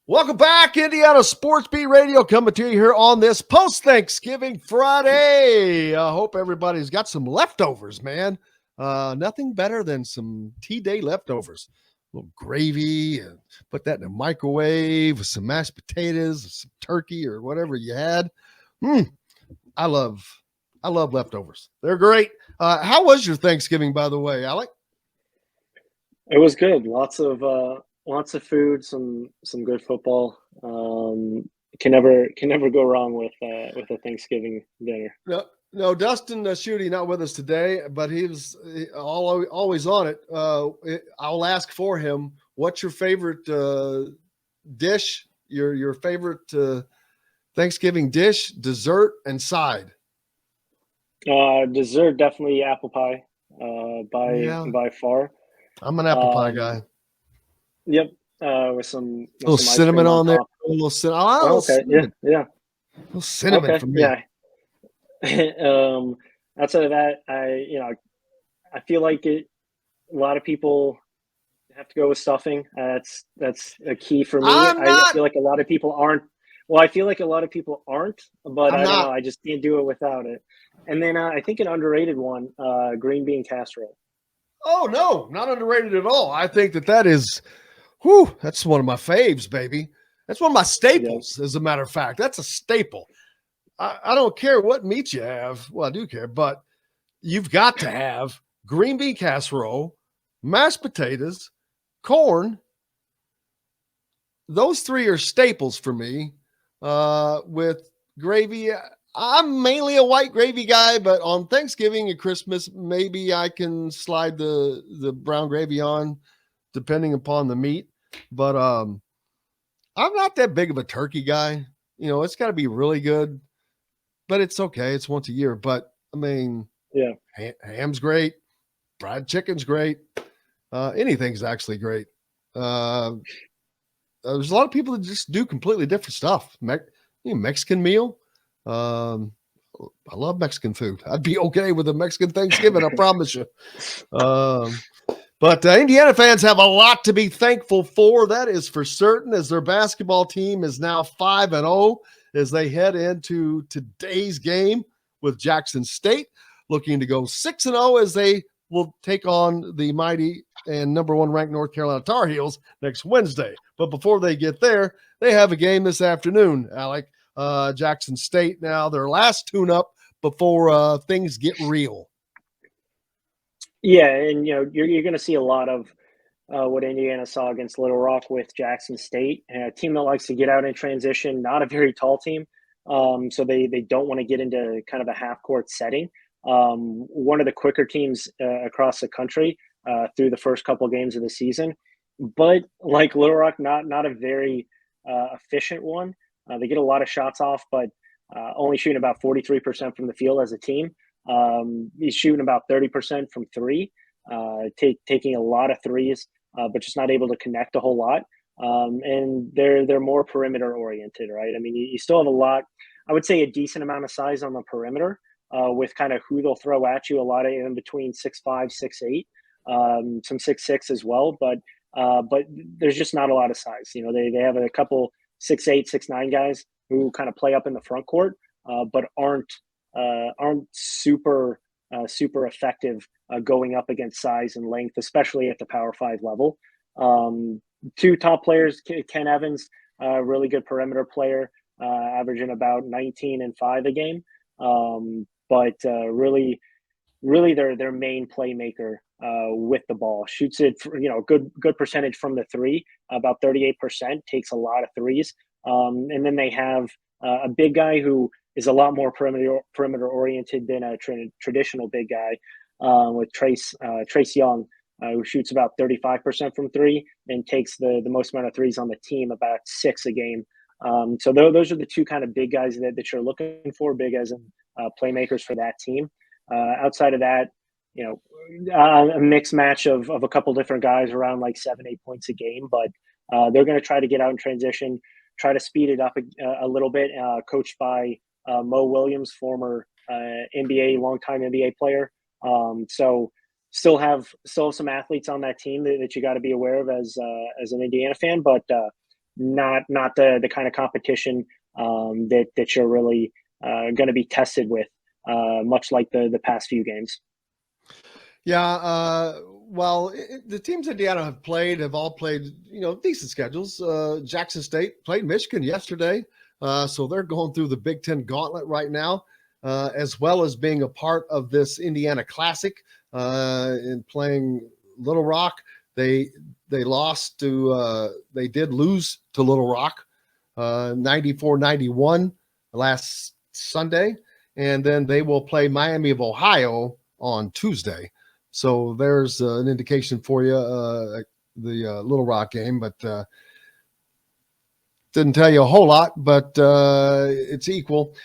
Welcome back, Indiana Sports Beat Radio, coming to you here on this post-Thanksgiving Friday. I hope everybody's got some leftovers, man. Nothing better than some T-Day leftovers. A little gravy, and put that in the microwave with some mashed potatoes, some turkey, or whatever you had. I love leftovers. They're great. How was your Thanksgiving, by the way, Alec? It was good. Lots of food, some good football. Can never go wrong with a Thanksgiving dinner. No, Dustin Schutte not with us today, but always on it. I'll ask for him. What's your favorite dish? Your favorite Thanksgiving dish, dessert, and side? Dessert definitely apple pie. Yeah, By far. I'm an apple pie Um, guy. yep. With A little some ice cinnamon cream on on there. top. A little Oh, okay. Yeah. Yeah. A little cinnamon Okay. for me. Yeah. Outside of that, I feel like a lot of people have to go with stuffing. That's a key for me. I'm I not. feel like a lot of people aren't. Well, I feel like a lot of people aren't, but I'm I don't know. not. I just can't do it without it. And then I think an underrated one, green bean casserole. Oh no, not underrated at all. I think that is. Whew, that's one of my faves, baby. That's one of my Yeah, staples, as a matter of fact. That's a staple. I don't care what meat you have. Well, I do care, but you've got to have green bean casserole, mashed potatoes, corn. Those three are staples for me. With gravy, I'm mainly a white gravy guy, but on Thanksgiving and Christmas, maybe I can slide the brown gravy on, depending upon the meat. But I'm not that big of a turkey guy. It's got to be really good, but it's okay. It's once a year. But I mean, yeah, ham's great, fried chicken's great. Anything's actually great. Uh, there's a lot of people that just do completely different stuff. Mexican meal. Um, I love Mexican food. I'd be okay with a Mexican Thanksgiving, I promise you. Um, but Indiana fans have a lot to be thankful for. That is for certain, as their basketball team is now 5-0 as they head into today's game with Jackson State, looking to go 6-0 as they will take on the mighty and number one ranked North Carolina Tar Heels next Wednesday. But before they get there, they have a game this afternoon, Alec. Jackson State now, their last tune-up before things get real. yeah. And you're going to see a lot of what Indiana saw against Little Rock with Jackson State, a team that likes to get out in transition. Not a very tall team, so they don't want to get into kind of a half court setting. One of the quicker teams across the country through the first couple games of the season, but like Little Rock, not a very efficient one. They get a lot of shots off, but only shooting about 43% from the field as a team. He's shooting about 30% from three, taking a lot of threes, but just not able to connect a whole lot. And they're more perimeter oriented, right? I mean, you still have a lot. I would say a decent amount of size on the perimeter with kind of who they'll throw at you. A lot of in between 6'5", 6'8", some 6'6" as well, but there's just not a lot of size. They have a couple 6'8", 6'9" guys who kind of play up in the front court, but aren't super effective going up against size and length, especially at the Power 5 level. Two top players, Ken Evans, really good perimeter player, averaging about 19 and 5 a game. But really their main playmaker with the ball. Shoots it, good percentage from the three, about 38%, takes a lot of threes. And then they have a big guy who is a lot more perimeter oriented than a traditional big guy, with Trace Young, who shoots about 35% from three and takes the most amount of threes on the team, about 6 a game. So those are the two kind of big guys that you're looking for, big as in playmakers for that team. Outside of that, a mixed match of a couple different guys around like 7-8 points a game, but they're going to try to get out in transition, try to speed it up a little bit. Coached by Mo Williams, former longtime NBA player. So still have some athletes on that team that you got to be aware of as an Indiana fan, but not the kind of competition that you're really going to be tested with, much like the past few games. Yeah, well, the teams Indiana have all played, decent schedules. Jackson State played Michigan yesterday, so they're going through the Big Ten gauntlet right now, as well as being a part of this Indiana Classic and playing Little Rock. They did lose to Little Rock 94-91 last Sunday, and then they will play Miami of Ohio on Tuesday. So there's an indication for you, the Little Rock game, but didn't tell you a whole lot, but it's equal.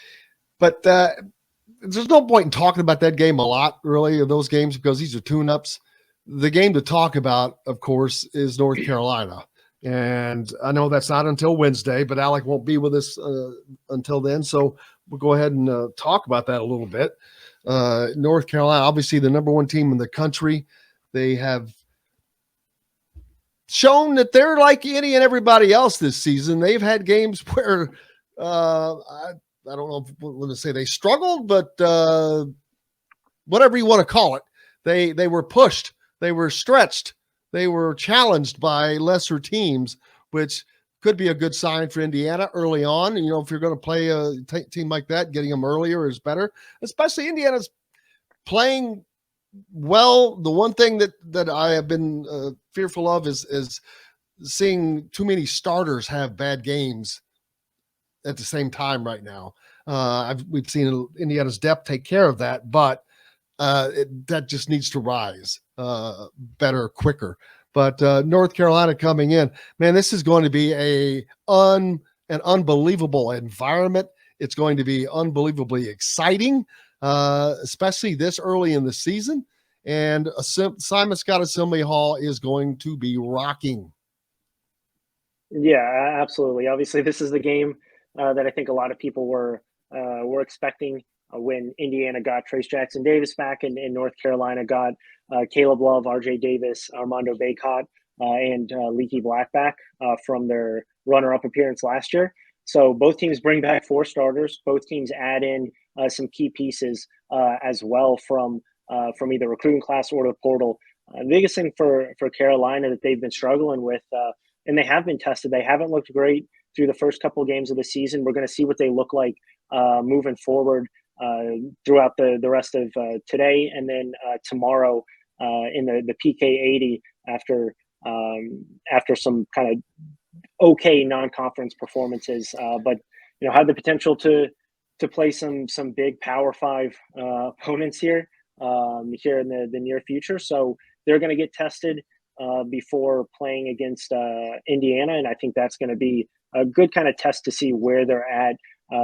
But there's no point in talking about that game a lot, really, of those games, because these are tune-ups. The game to talk about, of course, is North Carolina. And I know that's not until Wednesday, but Alec won't be with us until then. So we'll go ahead and talk about that a little bit. North Carolina, obviously the number one team in the country. They have shown that they're like any and everybody else this season. They've had games where I don't know if I'm going to say they struggled, but whatever you want to call it, they were pushed, they were stretched, they were challenged by lesser teams, which could be a good sign for Indiana early on. And, if you're going to play a team like that, getting them earlier is better, especially Indiana's playing well. The one thing that I have been fearful of is seeing too many starters have bad games at the same time right now. We've seen Indiana's depth take care of that, but that just needs to rise better, quicker. But North Carolina coming in, man, this is going to be an unbelievable environment. It's going to be unbelievably exciting, especially this early in the season. And Simon Scott Assembly Hall is going to be rocking. Yeah, absolutely. Obviously, this is the game that I think a lot of people were expecting when Indiana got Trace Jackson Davis back, and North Carolina got Caleb Love, RJ Davis, Armando Bacot, and Leaky Black back from their runner-up appearance last year. So both teams bring back 4 starters. Both teams add in some key pieces as well from either recruiting class or the portal. The biggest thing for Carolina that they've been struggling with, and they have been tested, they haven't looked great through the first couple of games of the season. We're going to see what they look like moving forward throughout the rest of today and then tomorrow in the PK 80 after some kind of okay non-conference performances, but have the potential to play some big Power 5 opponents here in the near future. So they're going to get tested before playing against Indiana, and I think that's going to be a good kind of test to see where they're at,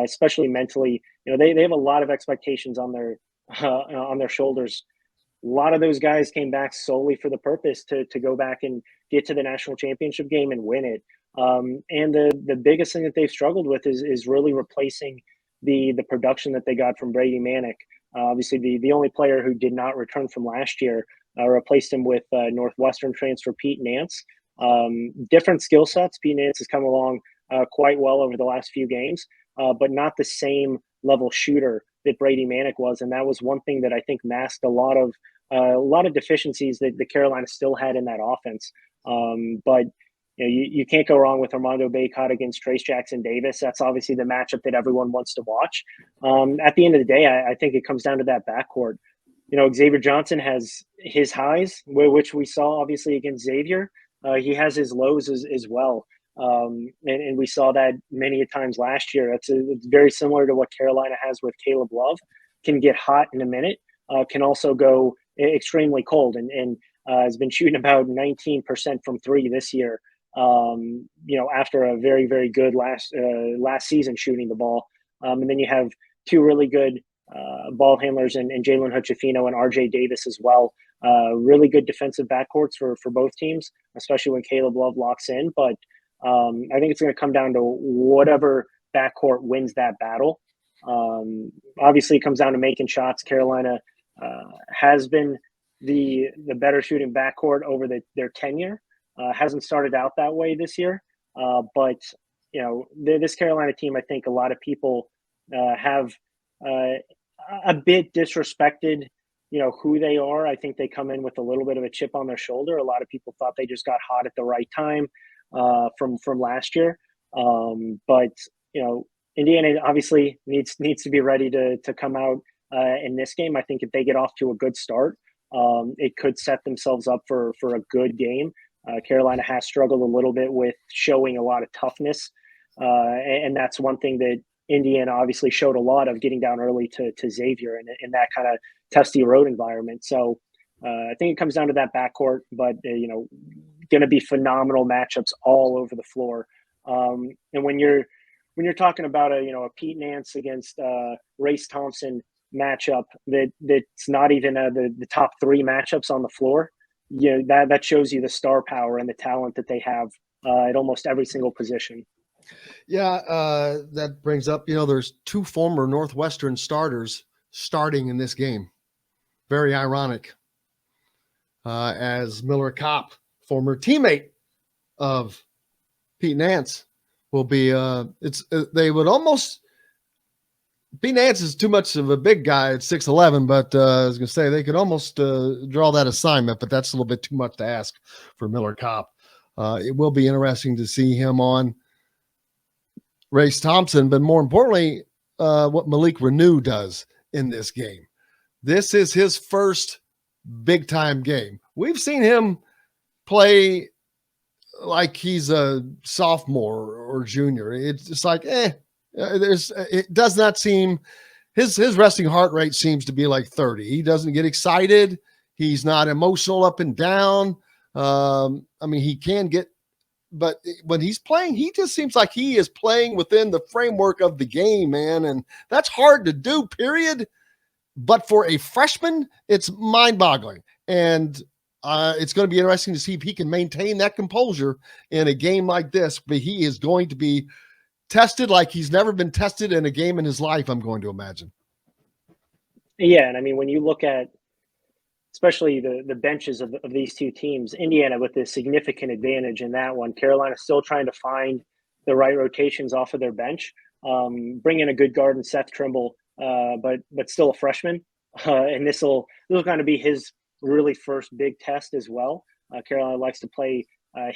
especially mentally. They have a lot of expectations on their shoulders. A lot of those guys came back solely for the purpose to go back and get to the national championship game and win it. And the biggest thing that they've struggled with is really replacing the production that they got from Brady Manick. Obviously, the only player who did not return from last year, replaced him with Northwestern transfer Pete Nance. Different skill sets. Pete Nance has come along quite well over the last few games, but not the same level shooter that Brady Manick was. And that was one thing that I think masked a lot of deficiencies that the Carolina still had in that offense. But you can't go wrong with Armando Bacot against Trace Jackson Davis. That's obviously the matchup that everyone wants to watch. At the end of the day, I think it comes down to that backcourt. Xavier Johnson has his highs, which we saw obviously against Xavier. He has his lows as well. And we saw that many a times last year. It's very similar to what Carolina has with Caleb Love. Can get hot in a minute, can also go extremely cold, and has been shooting about 19% from 3 this year. After a very, very good last season shooting the ball. And then you have 2 really good ball handlers and Jalen Hood-Schifino and RJ Davis as well. Really good defensive backcourts for both teams, especially when Caleb Love locks in. But I think it's going to come down to whatever backcourt wins that battle. Obviously, it comes down to making shots. Carolina has been the better shooting backcourt over their tenure. Hasn't started out that way this year. But this Carolina team, I think a lot of people have a bit disrespected, who they are. I think they come in with a little bit of a chip on their shoulder. A lot of people thought they just got hot at the right time from last year. But Indiana obviously needs to be ready to come out in this game. I think if they get off to a good start, it could set themselves up for a good game. Carolina has struggled a little bit with showing a lot of toughness, and that's one thing that Indiana obviously showed a lot of, getting down early to Xavier in that kind of testy road environment. So I think it comes down to that backcourt, but going to be phenomenal matchups all over the floor. And when you're talking about a Pete Nance against Race Thompson matchup that's not even the top three matchups on the floor, that shows you the star power and the talent that they have at almost every single position. Yeah, that brings up, there's two former Northwestern starters starting in this game. Very ironic. As Miller Kopp, former teammate of Pete Nance, will be. They would almost. Pete Nance is too much of a big guy at 6'11", but I was going to say they could almost draw that assignment, but that's a little bit too much to ask for Miller Kopp. It will be interesting to see him on Race Thompson, but more importantly, what Malik Renew does in this game. This is his first big-time game. We've seen him play like he's a sophomore or junior. It's just like, it does not seem, his resting heart rate seems to be like 30. He doesn't get excited. He's not emotional up and down. He can get, but when he's playing, he just seems like he is playing within the framework of the game, man. And that's hard to do, period. But for a freshman, it's mind-boggling. And it's going to be interesting to see if he can maintain that composure in a game like this. But he is going to be tested like he's never been tested in a game in his life, I'm going to imagine. Yeah, and when you look at especially the benches of these two teams, Indiana with a significant advantage in that one. Carolina still trying to find the right rotations off of their bench. Bring in a good guard in Seth Trimble, but still a freshman. And this will kind of be his really first big test as well. Carolina likes to play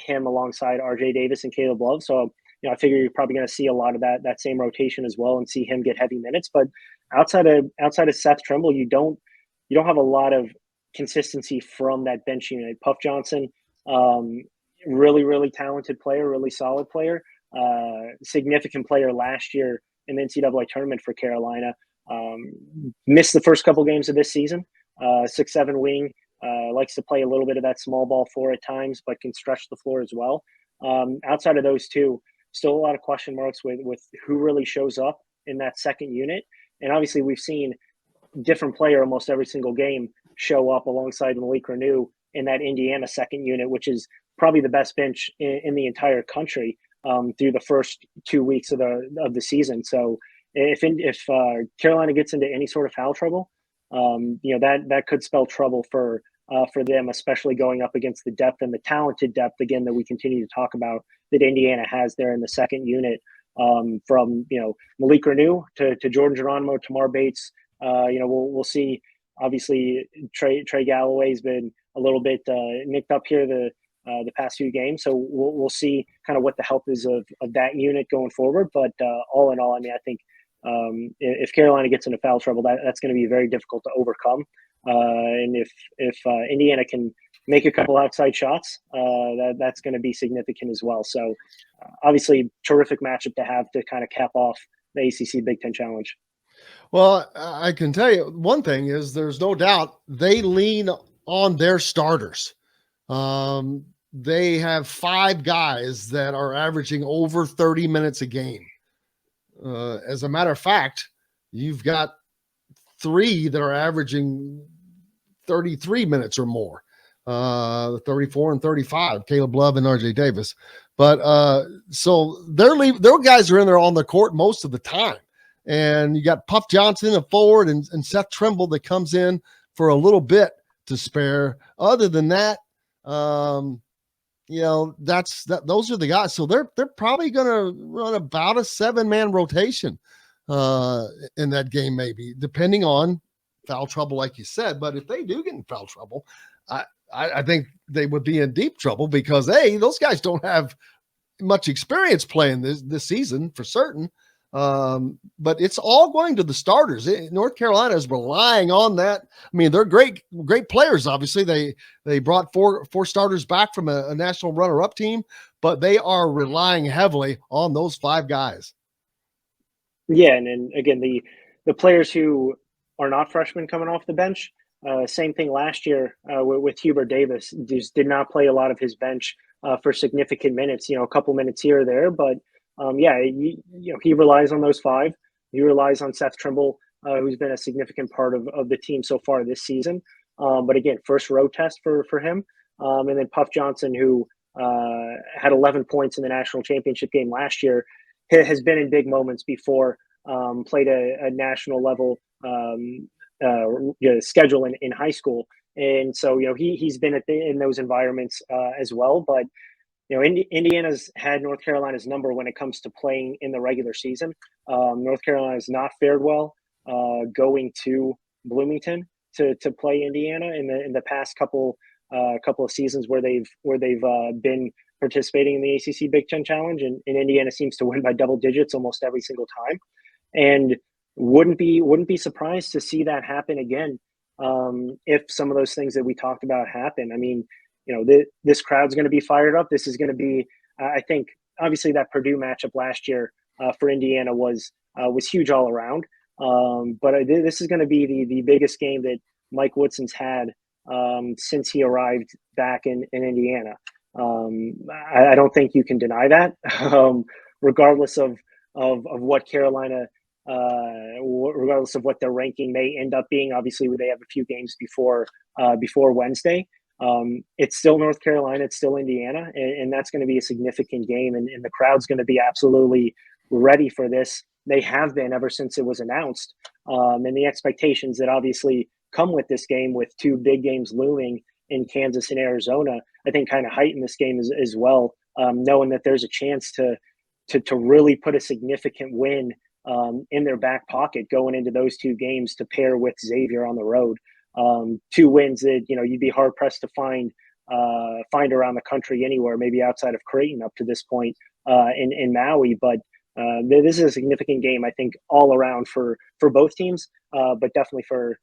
him alongside RJ Davis and Caleb Love. So, I figure you're probably going to see a lot of that same rotation as well and see him get heavy minutes. But outside of Seth Trimble, you don't have a lot of consistency from that bench unit. Puff Johnson, really, really talented player, really solid player, significant player last year in the NCAA tournament for Carolina. Missed the first couple games of this season. 6'7" wing, likes to play a little bit of that small ball four at times, but can stretch the floor as well. Outside of those two, still a lot of question marks with who really shows up in that second unit. And obviously we've seen different player almost every single game show up alongside Malik Renew in that Indiana second unit, which is probably the best bench in the entire country through the first 2 weeks of the season. So if Carolina gets into any sort of foul trouble, that could spell trouble for them, especially going up against the depth and the talented depth, again, that we continue to talk about that Indiana has there in the second unit, from Malik Renew to Jordan Geronimo, Tamar Bates. We'll see. Obviously, Trey Galloway's been a little bit nicked up here the past few games, so we'll see kind of what the health is of that unit going forward. But all in all, I think if Carolina gets into foul trouble, that's going to be very difficult to overcome. And if Indiana can make a couple outside shots, that's going to be significant as well. So obviously, terrific matchup to have to kind of cap off the ACC Big Ten Challenge. Well, I can tell you one thing is there's no doubt they lean on their starters. They have 5 guys that are averaging over 30 minutes a game. As a matter of fact, you've got 3 that are averaging 33 minutes or more, 34 and 35, Caleb Love and RJ Davis. But so their guys are in there on the court most of the time. And you got Puff Johnson, a forward, and Seth Trimble that comes in for a little bit to spare. Other than that, those are the guys. So they're probably going to run about a 7-man rotation in that game, maybe depending on foul trouble, like you said. But if they do get in foul trouble, I think they would be in deep trouble because those guys don't have much experience playing this season for certain. But it's all going to the starters. North Carolina is relying on that. I mean, they're great players. Obviously, they brought four starters back from a national runner-up team, but they are relying heavily on those 5 guys. Yeah, and again, the players who are not freshmen coming off the bench, same thing last year with Hubert Davis. Just did not play a lot of his bench for significant minutes. A couple minutes here or there, but he relies on those 5. He relies on Seth Trimble, who's been a significant part of the team so far this season. But again, first road test for him, and then Puff Johnson, who had 11 points in the national championship game last year, has been in big moments before, played a national level schedule in high school. And so, he's been in those environments as well. But, Indiana's had North Carolina's number when it comes to playing in the regular season. North Carolina has not fared well going to Bloomington to play Indiana in the past couple of seasons where they've been participating in the ACC Big Ten Challenge, and Indiana seems to win by double digits almost every single time, and wouldn't be surprised to see that happen again if some of those things that we talked about happen. I mean, this crowd's going to be fired up. This is going to be, I think, obviously that Purdue matchup last year for Indiana was huge all around, but this is going to be the biggest game that Mike Woodson's had since he arrived back in Indiana. I don't think you can deny that, regardless of what Carolina, regardless of what their ranking may end up being. Obviously, they have a few games before Wednesday. It's still North Carolina, it's still Indiana, and that's going to be a significant game, and the crowd's going to be absolutely ready for this. They have been ever since it was announced, and the expectations that obviously come with this game, with 2 big games looming in Kansas and Arizona, I think kind of heighten this game as well, knowing that there's a chance to really put a significant win in their back pocket going into those 2 games to pair with Xavier on the road. 2 wins that you'd be hard pressed to find around the country anywhere, maybe outside of Creighton up to this point in Maui. But this is a significant game, I think, all around for both teams, but definitely for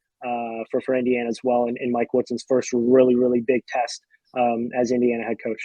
Indiana as well, and Mike Woodson's first really big test as Indiana head coach.